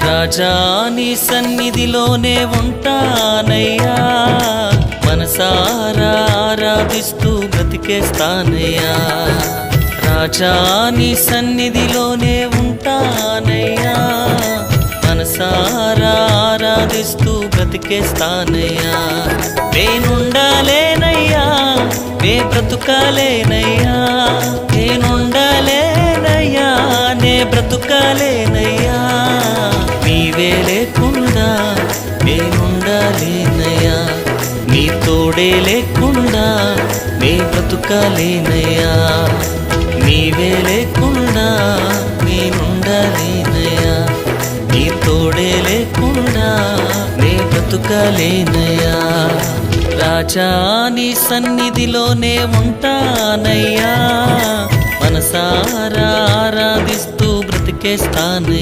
రాజా నీ సన్నిధిలోనే ఉంటానయ్యా, మనసారా ఆరాధిస్తూ బ్రతికేస్తానయ్యా. రాజా నీ సన్నిధిలోనే ఉంటానయ్యా, మనసారా ఆరాధిస్తూ బ్రతికేస్తానయ్యా. నేనుండాలేనయ్యా, నే బ్రతుకాలేనయ్యా, నేనుండాలేనయ్యా, నే బ్రతుకాలేనయ్యా. నీవే లేకుండా నేనుండాలేనయ్యా, నీ తోడే లేకుండా నే బ్రతుకాలేనయ్యా. నీవే లేకుండా నేనుండాలేనయ్యా, నీ తోడే లేకుండా నే బ్రతుకాలేనయ్యా. రాజా నీ సన్నిధిలోనే ఉంటానయ్యా, మనసారా ఆరాధిస్తూ బ్రతికేస్తానయ్యా.